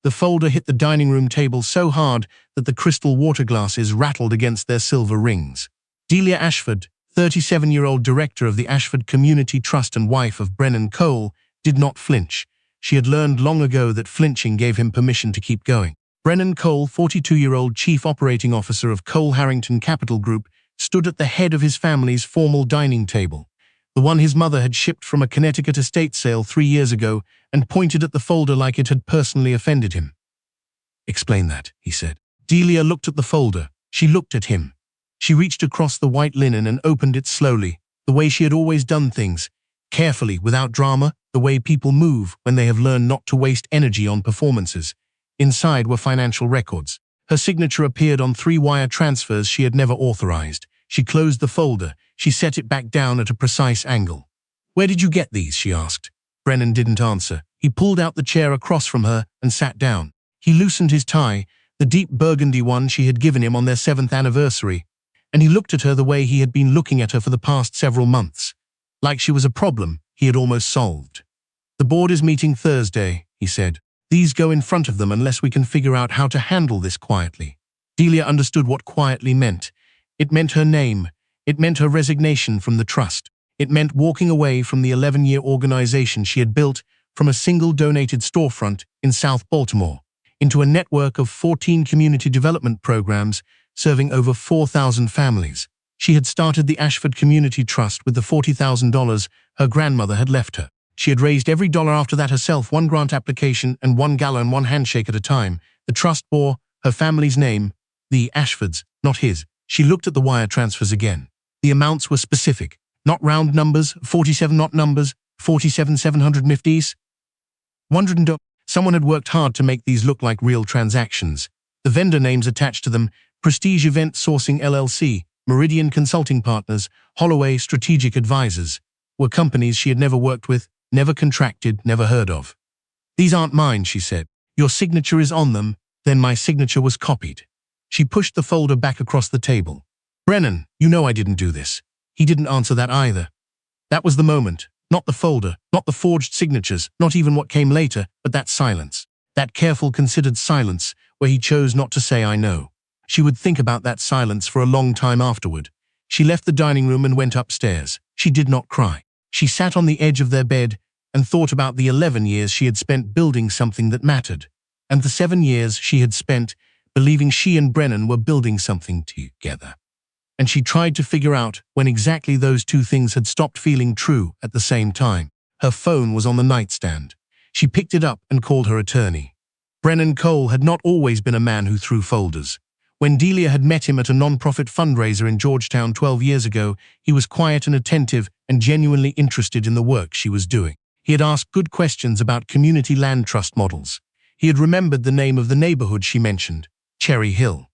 The folder hit the dining room table so hard that the crystal water glasses rattled against their silver rings. Delia Ashford, 37-year-old director of the Ashford Community Trust and wife of Brennan Cole, did not flinch. She had learned long ago that flinching gave him permission to keep going. Brennan Cole, 42-year-old chief operating officer of Cole Harrington Capital Group, stood at the head of his family's formal dining table, the one his mother had shipped from a Connecticut estate sale 3 years ago, and pointed at the folder like it had personally offended him. "Explain that," he said. Delia looked at the folder. She looked at him. She reached across the white linen and opened it slowly, the way she had always done things, carefully, without drama, the way people move when they have learned not to waste energy on performances. Inside were financial records. Her signature appeared on 3 wire transfers she had never authorized. She closed the folder. She set it back down at a precise angle. "Where did you get these?" she asked. Brennan didn't answer. He pulled out the chair across from her and sat down. He loosened his tie, the deep burgundy one she had given him on their 7th anniversary, and he looked at her the way he had been looking at her for the past several months, like she was a problem he had almost solved. "The board is meeting Thursday," he said. "These go in front of them unless we can figure out how to handle this quietly." Delia understood what quietly meant. It meant her name. It meant her resignation from the trust. It meant walking away from the 11-year organization she had built from a single donated storefront in South Baltimore into a network of 14 community development programs serving over 4,000 families. She had started the Ashford Community Trust with the $40,000 her grandmother had left her. She had raised every dollar after that herself, one grant application and one gala and one handshake at a time. The trust bore her family's name, the Ashfords, not his. She looked at the wire transfers again. The amounts were specific, not round numbers, 47 not numbers, 47 750s. Someone had worked hard to make these look like real transactions. The vendor names attached to them: Prestige Event Sourcing LLC, Meridian Consulting Partners, Holloway Strategic Advisors, were companies she had never worked with, never contracted, never heard of. "These aren't mine," she said. "Your signature is on them." Then my signature was copied. She pushed the folder back across the table. "Brennan, you know I didn't do this." He didn't answer that either. That was the moment. Not the folder, not the forged signatures, not even what came later, but that silence. That careful, considered silence where he chose not to say "I know." She would think about that silence for a long time afterward. She left the dining room and went upstairs. She did not cry. She sat on the edge of their bed and thought about the 11 years she had spent building something that mattered, and the 7 years she had spent believing she and Brennan were building something together. And she tried to figure out when exactly those two things had stopped feeling true at the same time. Her phone was on the nightstand. She picked it up and called her attorney. Brennan Cole had not always been a man who threw folders. When Delia had met him at a non-profit fundraiser in Georgetown 12 years ago, he was quiet and attentive and genuinely interested in the work she was doing. He had asked good questions about community land trust models. He had remembered the name of the neighborhood she mentioned, Cherry Hill,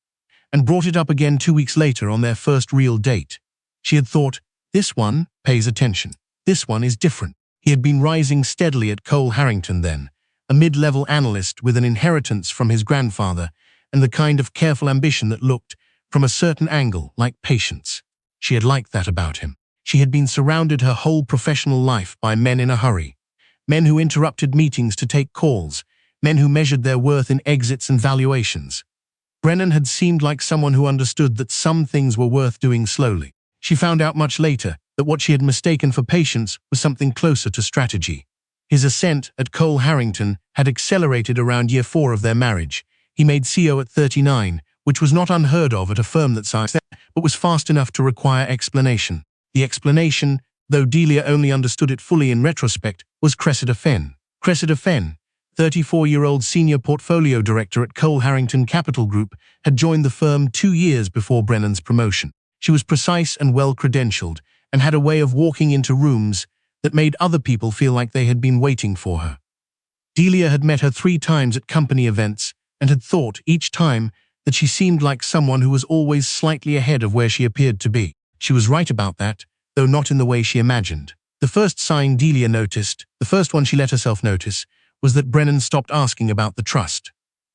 and brought it up again 2 weeks later on their first real date. She had thought, this one pays attention. This one is different. He had been rising steadily at Cole Harrington then, a mid-level analyst with an inheritance from his grandfather and the kind of careful ambition that looked, from a certain angle, like patience. She had liked that about him. She had been surrounded her whole professional life by men in a hurry, men who interrupted meetings to take calls, men who measured their worth in exits and valuations. Brennan had seemed like someone who understood that some things were worth doing slowly. She found out much later that what she had mistaken for patience was something closer to strategy. His ascent at Cole Harrington had accelerated around year 4 of their marriage. He made CO at 39, which was not unheard of at a firm that size, but was fast enough to require explanation. The explanation, though Delia only understood it fully in retrospect, was Cressida Fenn. Cressida Fenn, 34-year-old senior portfolio director at Cole Harrington Capital Group, had joined the firm 2 years before Brennan's promotion. She was precise and well-credentialed, and had a way of walking into rooms that made other people feel like they had been waiting for her. Delia had met her 3 times at company events, and had thought, each time, that she seemed like someone who was always slightly ahead of where she appeared to be. She was right about that, though not in the way she imagined. The first sign Delia noticed, the first one she let herself notice, was that Brennan stopped asking about the trust.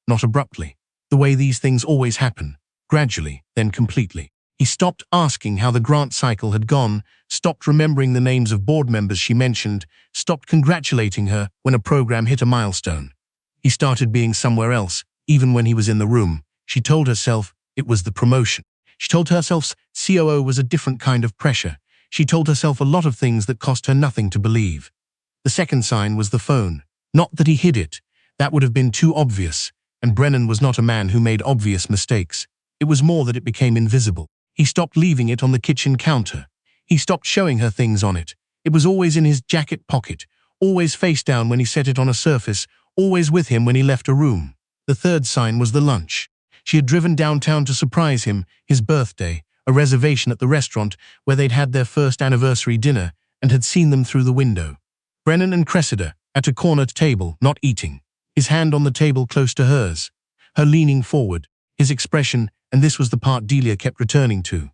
Not abruptly, the way these things always happen, gradually, then completely. He stopped asking how the grant cycle had gone, stopped remembering the names of board members she mentioned, stopped congratulating her when a program hit a milestone. He started being somewhere else, even when he was in the room. She told herself it was the promotion. She told herself COO was a different kind of pressure. She told herself a lot of things that cost her nothing to believe. The second sign was the phone. Not that he hid it. That would have been too obvious, and Brennan was not a man who made obvious mistakes. It was more that it became invisible. He stopped leaving it on the kitchen counter. He stopped showing her things on it. It was always in his jacket pocket, always face down when he set it on a surface, always with him when he left a room. The third sign was the lunch. She had driven downtown to surprise him, his birthday, a reservation at the restaurant where they'd had their first anniversary dinner, and had seen them through the window. Brennan and Cressida, at a cornered table, not eating. His hand on the table close to hers. Her leaning forward. His expression, and this was the part Delia kept returning to,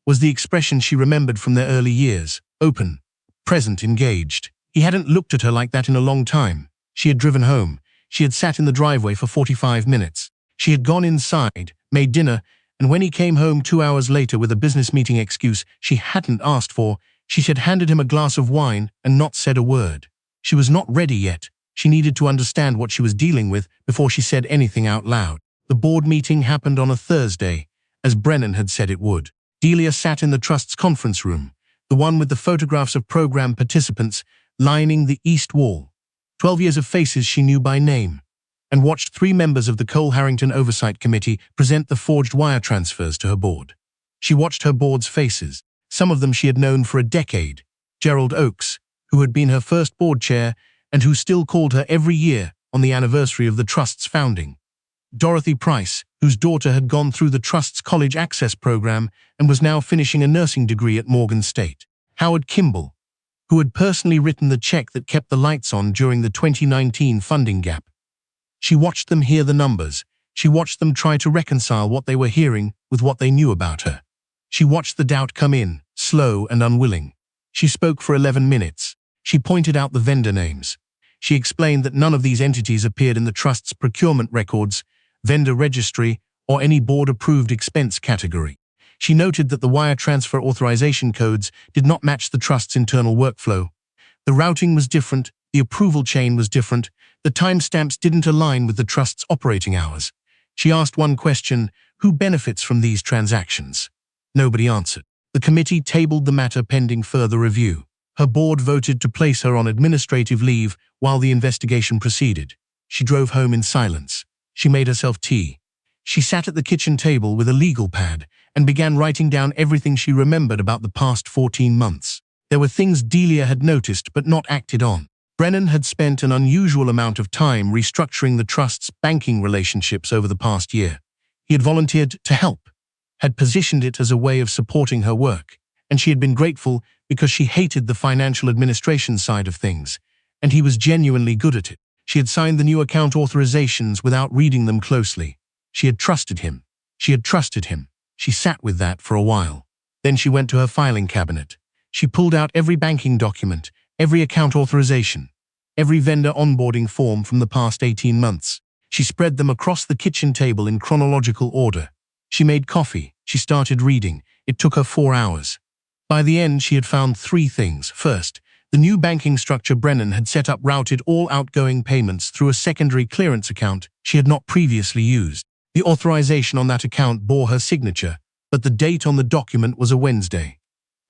was the expression she remembered from their early years. Open, present, engaged. He hadn't looked at her like that in a long time. She had driven home. She had sat in the driveway for 45 minutes. She had gone inside, made dinner, and when he came home 2 hours later with a business meeting excuse she hadn't asked for, she had handed him a glass of wine and not said a word. She was not ready yet. She needed to understand what she was dealing with before she said anything out loud. The board meeting happened on a Thursday, as Brennan had said it would. Delia sat in the trust's conference room, the one with the photographs of program participants lining the east wall. 12 years of faces she knew by name, and watched 3 members of the Cole-Harrington Oversight Committee present the forged wire transfers to her board. She watched her board's faces. Some of them she had known for a decade. Gerald Oakes, who had been her first board chair and who still called her every year on the anniversary of the trust's founding. Dorothy Price, whose daughter had gone through the trust's college access program and was now finishing a nursing degree at Morgan State. Howard Kimball, who had personally written the check that kept the lights on during the 2019 funding gap. She watched them hear the numbers. She watched them try to reconcile what they were hearing with what they knew about her. She watched the doubt come in, slow and unwilling. She spoke for 11 minutes. She pointed out the vendor names. She explained that none of these entities appeared in the trust's procurement records, vendor registry, or any board-approved expense category. She noted that the wire transfer authorization codes did not match the trust's internal workflow. The routing was different, the approval chain was different, the timestamps didn't align with the trust's operating hours. She asked one question: who benefits from these transactions? Nobody answered. The committee tabled the matter pending further review. Her board voted to place her on administrative leave while the investigation proceeded. She drove home in silence. She made herself tea. She sat at the kitchen table with a legal pad and began writing down everything she remembered about the past 14 months. There were things Delia had noticed but not acted on. Brennan had spent an unusual amount of time restructuring the trust's banking relationships over the past year. He had volunteered to help, had positioned it as a way of supporting her work, and she had been grateful because she hated the financial administration side of things, and he was genuinely good at it. She had signed the new account authorizations without reading them closely. She had trusted him. She had trusted him. She sat with that for a while. Then she went to her filing cabinet. She pulled out every banking document, every account authorization, every vendor onboarding form from the past 18 months. She spread them across the kitchen table in chronological order. She made coffee. She started reading. It took her 4 hours. By the end, she had found 3 things. First, the new banking structure Brennan had set up routed all outgoing payments through a secondary clearance account she had not previously used. The authorization on that account bore her signature, but the date on the document was a Wednesday.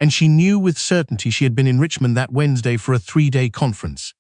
And she knew with certainty she had been in Richmond that Wednesday for a 3-day conference.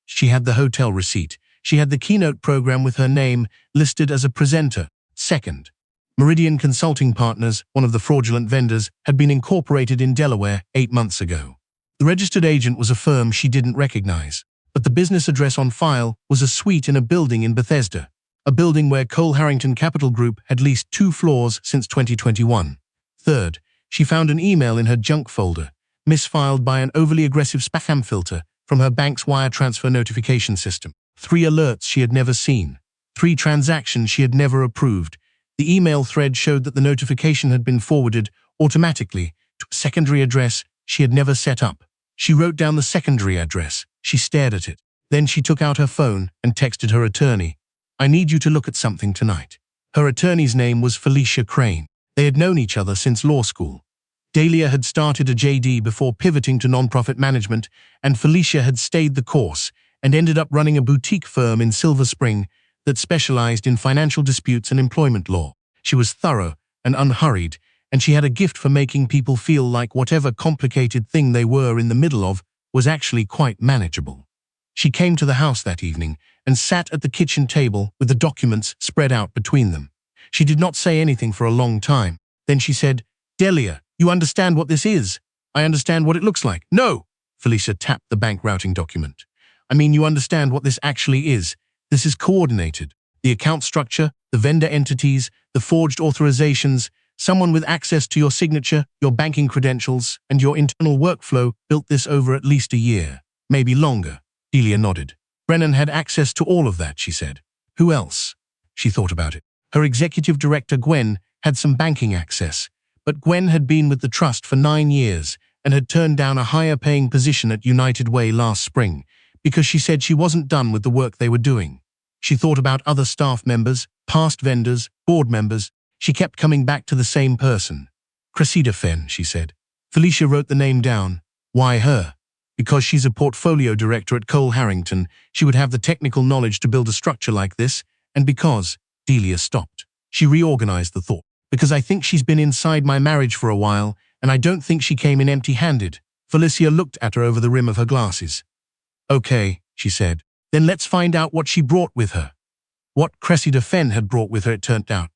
She had the hotel receipt. She had the keynote program with her name listed as a presenter. Second, Meridian Consulting Partners, one of the fraudulent vendors, had been incorporated in Delaware 8 months ago. The registered agent was a firm she didn't recognize, but the business address on file was a suite in a building in Bethesda, a building where Cole-Harrington Capital Group had leased 2 floors since 2021. Third, she found an email in her junk folder, misfiled by an overly aggressive spam filter from her bank's wire transfer notification system. 3 alerts she had never seen. 3 transactions she had never approved. The email thread showed that the notification had been forwarded automatically to a secondary address she had never set up. She wrote down the secondary address. She stared at it. Then she took out her phone and texted her attorney. "I need you to look at something tonight." Her attorney's name was Felicia Crane. They had known each other since law school. Delia had started a JD before pivoting to nonprofit management, and Felicia had stayed the course and ended up running a boutique firm in Silver Spring that specialized in financial disputes and employment law. She was thorough and unhurried, and she had a gift for making people feel like whatever complicated thing they were in the middle of was actually quite manageable. She came to the house that evening and sat at the kitchen table with the documents spread out between them. She did not say anything for a long time. Then she said, "Delia, you understand what this is? I understand what it looks like." "No!" Felicia tapped the bank routing document. "I mean, you understand what this actually is. This is coordinated. The account structure, the vendor entities, the forged authorizations, someone with access to your signature, your banking credentials, and your internal workflow built this over at least a year, maybe longer." Delia nodded. "Brennan had access to all of that," she said. "Who else?" She thought about it. Her executive director, Gwen, had some banking access, but Gwen had been with the trust for 9 years and had turned down a higher-paying position at United Way last spring because she said she wasn't done with the work they were doing. She thought about other staff members, past vendors, board members. She kept coming back to the same person. "Cressida Fenn," she said. Felicia wrote the name down. "Why her?" "Because she's a portfolio director at Cole Harrington. She would have the technical knowledge to build a structure like this, and because—" Delia stopped. She reorganized the thought. "Because I think she's been inside my marriage for a while, and I don't think she came in empty-handed." Felicia looked at her over the rim of her glasses. "Okay," she said. "Then let's find out what she brought with her." What Cressida Fenn had brought with her, it turned out,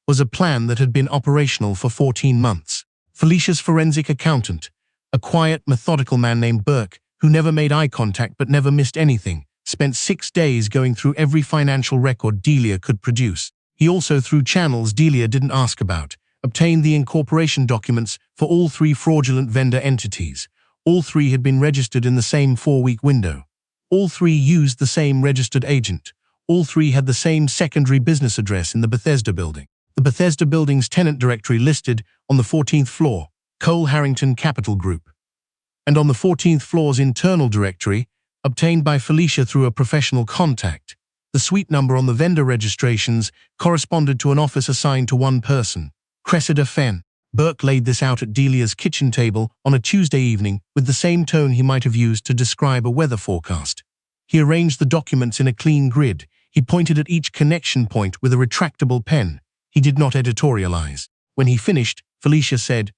was a plan that had been operational for 14 months. Felicia's forensic accountant, a quiet, methodical man named Burke, who never made eye contact but never missed anything, spent 6 days going through every financial record Delia could produce. He also, through channels Delia didn't ask about, obtained the incorporation documents for all 3 fraudulent vendor entities. All 3 had been registered in the same 4-week window. All 3 used the same registered agent. All 3 had the same secondary business address in the Bethesda building. The Bethesda building's tenant directory listed on the 14th floor, Cole Harrington Capital Group. And on the 14th floor's internal directory, obtained by Felicia through a professional contact, the suite number on the vendor registrations corresponded to an office assigned to one person, Cressida Fenn. Burke laid this out at Delia's kitchen table on a Tuesday evening with the same tone he might have used to describe a weather forecast. He arranged the documents in a clean grid. He pointed at each connection point with a retractable pen. He did not editorialize. When he finished, Felicia said,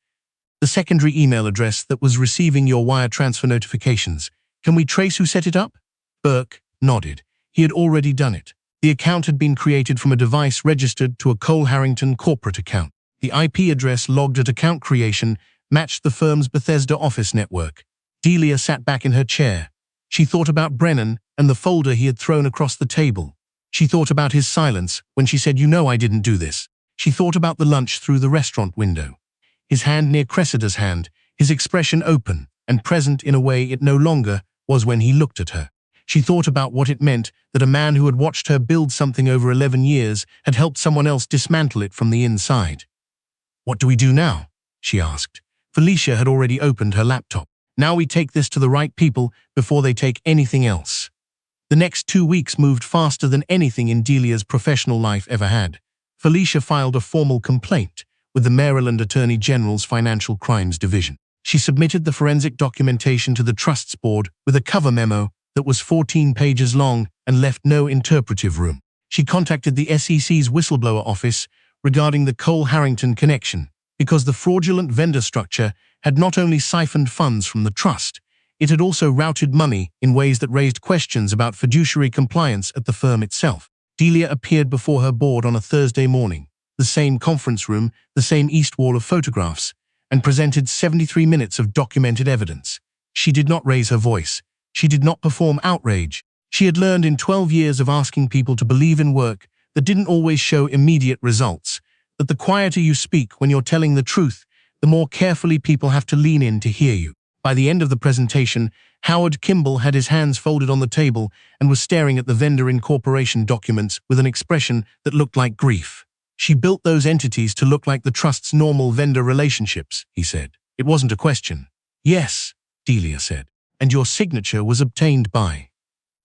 "The secondary email address that was receiving your wire transfer notifications, can we trace who set it up?" Burke nodded. He had already done it. The account had been created from a device registered to a Cole Harrington corporate account. The IP address logged at account creation matched the firm's Bethesda office network. Delia sat back in her chair. She thought about Brennan and the folder he had thrown across the table. She thought about his silence when she said, "You know I didn't do this." She thought about the lunch through the restaurant window. His hand near Cressida's hand, his expression open and present in a way it no longer was when he looked at her. She thought about what it meant that a man who had watched her build something over 11 years had helped someone else dismantle it from the inside. "What do we do now?" she asked. Felicia had already opened her laptop. "Now we take this to the right people before they take anything else." The next 2 weeks moved faster than anything in Delia's professional life ever had. Felicia filed a formal complaint with the Maryland Attorney General's Financial Crimes Division. She submitted the forensic documentation to the Trust's board with a cover memo that was 14 pages long and left no interpretive room. She contacted the SEC's whistleblower office regarding the Cole Harrington connection, because the fraudulent vendor structure had not only siphoned funds from the trust, it had also routed money in ways that raised questions about fiduciary compliance at the firm itself. Delia appeared before her board on a Thursday morning, the same conference room, the same east wall of photographs, and presented 73 minutes of documented evidence. She did not raise her voice. She did not perform outrage. She had learned in 12 years of asking people to believe in work that didn't always show immediate results, that the quieter you speak when you're telling the truth, the more carefully people have to lean in to hear you. By the end of the presentation, Howard Kimball had his hands folded on the table and was staring at the vendor incorporation documents with an expression that looked like grief. "She built those entities to look like the trust's normal vendor relationships," he said. It wasn't a question. "Yes," Delia said. "And your signature was obtained by—"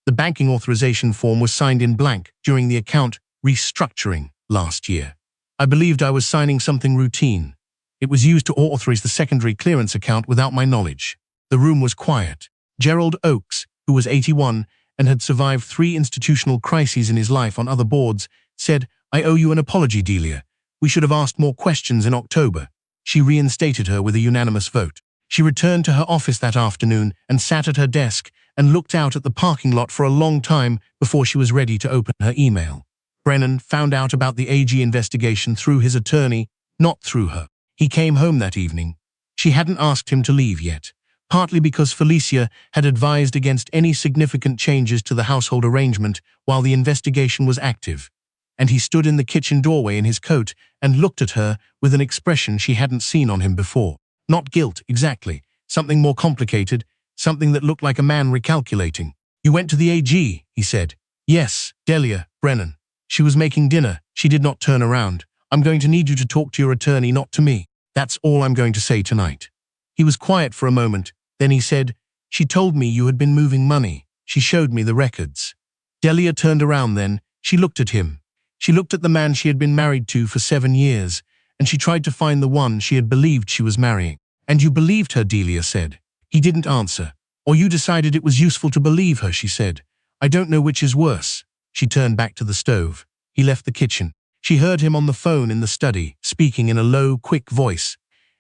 The banking authorization form was signed in blank during the account restructuring last year. "I believed I was signing something routine. It was used to authorize the secondary clearance account without my knowledge." The room was quiet. Gerald Oakes, who was 81 and had survived 3 institutional crises in his life on other boards, said, "I owe you an apology, Delia. We should have asked more questions in October." She reinstated her with a unanimous vote. She returned to her office that afternoon and sat at her desk and looked out at the parking lot for a long time before she was ready to open her email. Brennan found out about the AG investigation through his attorney, not through her. He came home that evening. She hadn't asked him to leave yet, partly because Felicia had advised against any significant changes to the household arrangement while the investigation was active, and he stood in the kitchen doorway in his coat and looked at her with an expression she hadn't seen on him before. Not guilt, exactly. Something more complicated, something that looked like a man recalculating. "You went to the AG," he said. "Yes, Delia, Brennan. She was making dinner." She did not turn around. "I'm going to need you to talk to your attorney, not to me. That's all I'm going to say tonight." He was quiet for a moment. Then he said, "She told me you had been moving money. She showed me the records." Delia turned around then. She looked at him. She looked at the man she had been married to for 7 years, and she tried to find the one she had believed she was marrying. "And you believed her," Delia said. He didn't answer. "Or you decided it was useful to believe her," she said. "I don't know which is worse." She turned back to the stove. He left the kitchen. She heard him on the phone in the study, speaking in a low, quick voice,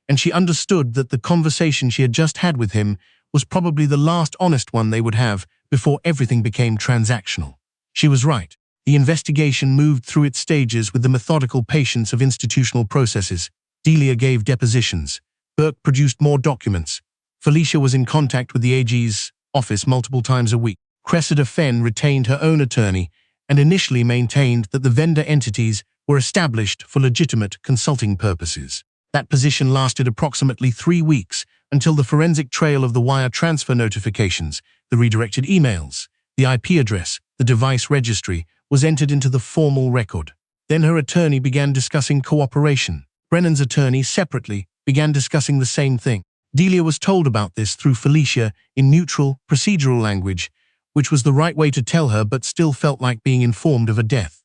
and she understood that the conversation she had just had with him was probably the last honest one they would have before everything became transactional. She was right. The investigation moved through its stages with the methodical patience of institutional processes. Delia gave depositions. Burke produced more documents. Felicia was in contact with the AG's office multiple times a week. Cressida Fenn retained her own attorney and initially maintained that the vendor entities were established for legitimate consulting purposes. That position lasted approximately 3 weeks until the forensic trail of the wire transfer notifications, the redirected emails, the IP address, the device registry, was entered into the formal record. Then her attorney began discussing cooperation. Brennan's attorney, separately, began discussing the same thing. Delia was told about this through Felicia in neutral, procedural language, which was the right way to tell her but still felt like being informed of a death.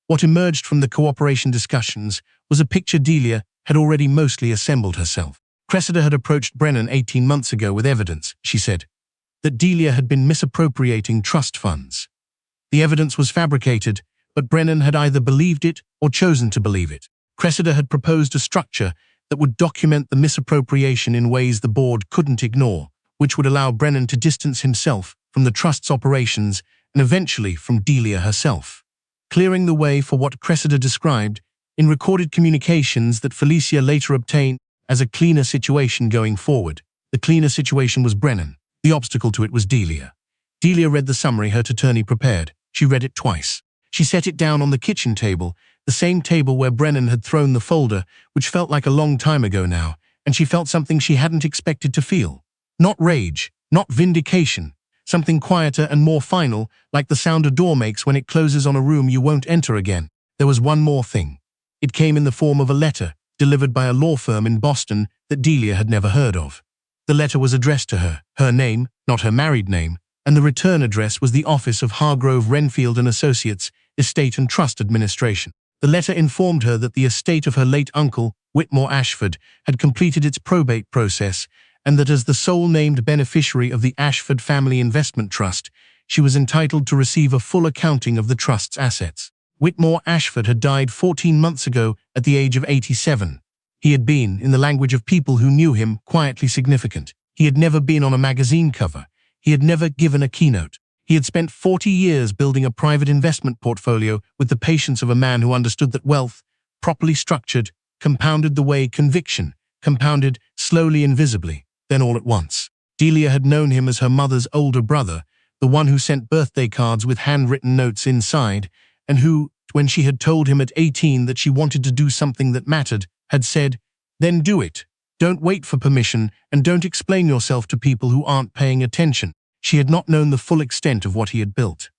What emerged from the cooperation discussions was a picture Delia had already mostly assembled herself. Cressida had approached Brennan 18 months ago with evidence, she said, that Delia had been misappropriating trust funds. The evidence was fabricated, but Brennan had either believed it or chosen to believe it. Cressida had proposed a structure that would document the misappropriation in ways the board couldn't ignore, which would allow Brennan to distance himself from the trust's operations and eventually from Delia herself, clearing the way for what Cressida described in recorded communications that Felicia later obtained as a cleaner situation going forward. The cleaner situation was Brennan. The obstacle to it was Delia. Delia read the summary her attorney prepared. She read it twice. She set it down on the kitchen table, the same table where Brennan had thrown the folder, which felt like a long time ago now, and she felt something she hadn't expected to feel. Not rage, not vindication, something quieter and more final, like the sound a door makes when it closes on a room you won't enter again. There was one more thing. It came in the form of a letter, delivered by a law firm in Boston that Delia had never heard of. The letter was addressed to her name, not her married name, and the return address was the office of Hargrove Renfield and Associates, Estate and Trust Administration. The letter informed her that the estate of her late uncle, Whitmore Ashford, had completed its probate process, and that as the sole named beneficiary of the Ashford Family Investment Trust, she was entitled to receive a full accounting of the trust's assets. Whitmore Ashford had died 14 months ago at the age of 87. He had been, in the language of people who knew him, quietly significant. He had never been on a magazine cover. He had never given a keynote. He had spent 40 years building a private investment portfolio with the patience of a man who understood that wealth, properly structured, compounded the way conviction compounded slowly and visibly, then all at once. Delia had known him as her mother's older brother, the one who sent birthday cards with handwritten notes inside, and who, when she had told him at 18 that she wanted to do something that mattered, had said, "Then do it. Don't wait for permission, and don't explain yourself to people who aren't paying attention." She had not known the full extent of what he had built.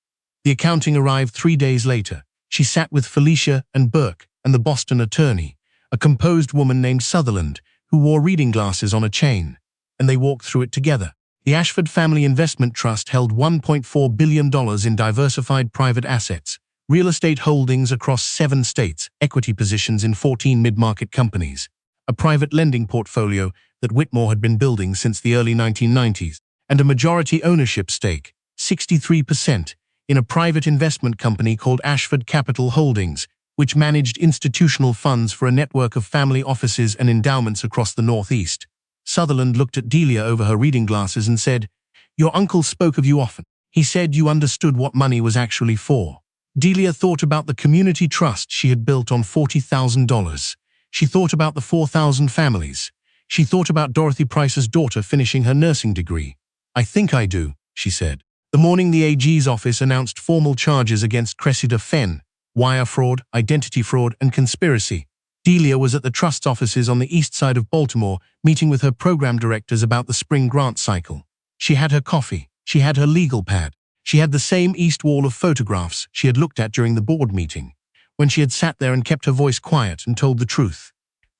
The accounting arrived 3 days later. She sat with Felicia and Burke and the Boston attorney, a composed woman named Sutherland, who wore reading glasses on a chain, and they walked through it together. The Ashford Family Investment Trust held $1.4 billion in diversified private assets, real estate holdings across 7 states, equity positions in 14 mid-market companies, a private lending portfolio that Whitmore had been building since the early 1990s, and a majority ownership stake, 63%, in a private investment company called Ashford Capital Holdings, which managed institutional funds for a network of family offices and endowments across the Northeast. Sutherland looked at Delia over her reading glasses and said, "Your uncle spoke of you often. He said you understood what money was actually for." Delia thought about the community trust she had built on $40,000. She thought about the 4,000 families. She thought about Dorothy Price's daughter finishing her nursing degree. "I think I do," she said. The morning the AG's office announced formal charges against Cressida Fenn, wire fraud, identity fraud, and conspiracy, Delia was at the trust's offices on the east side of Baltimore, meeting with her program directors about the spring grant cycle. She had her coffee. She had her legal pad. She had the same east wall of photographs she had looked at during the board meeting, when she had sat there and kept her voice quiet and told the truth.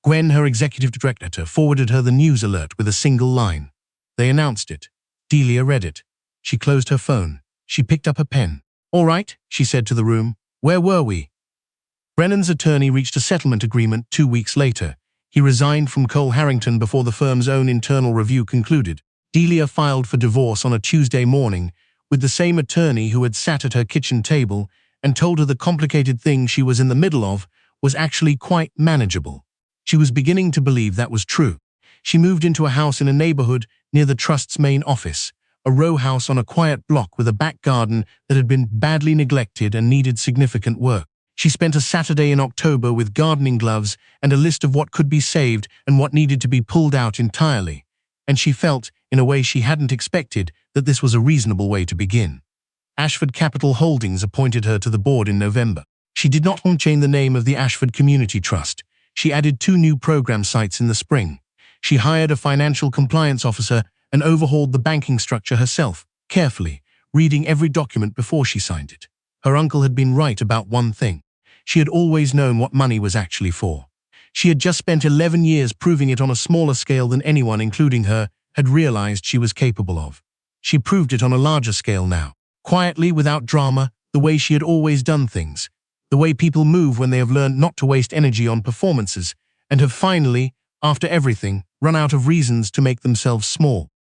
Gwen, her executive director, forwarded her the news alert with a single line. They announced it. Delia read it. She closed her phone. She picked up a pen. "All right," she said to the room. "Where were we?" Brennan's attorney reached a settlement agreement 2 weeks later. He resigned from Cole Harrington before the firm's own internal review concluded. Delia filed for divorce on a Tuesday morning with the same attorney who had sat at her kitchen table and told her the complicated thing she was in the middle of was actually quite manageable. She was beginning to believe that was true. She moved into a house in a neighborhood near the trust's main office, a row house on a quiet block with a back garden that had been badly neglected and needed significant work. She spent a Saturday in October with gardening gloves and a list of what could be saved and what needed to be pulled out entirely. And she felt, in a way she hadn't expected, that this was a reasonable way to begin. Ashford Capital Holdings appointed her to the board in November. She did not change the name of the Ashford Community Trust. She added 2 new program sites in the spring. She hired a financial compliance officer and overhauled the banking structure herself, carefully, reading every document before she signed it. Her uncle had been right about one thing. She had always known what money was actually for. She had just spent 11 years proving it on a smaller scale than anyone, including her, had realized she was capable of. She proved it on a larger scale now, quietly, without drama, the way she had always done things, the way people move when they have learned not to waste energy on performances and have finally, after everything, run out of reasons to make themselves small.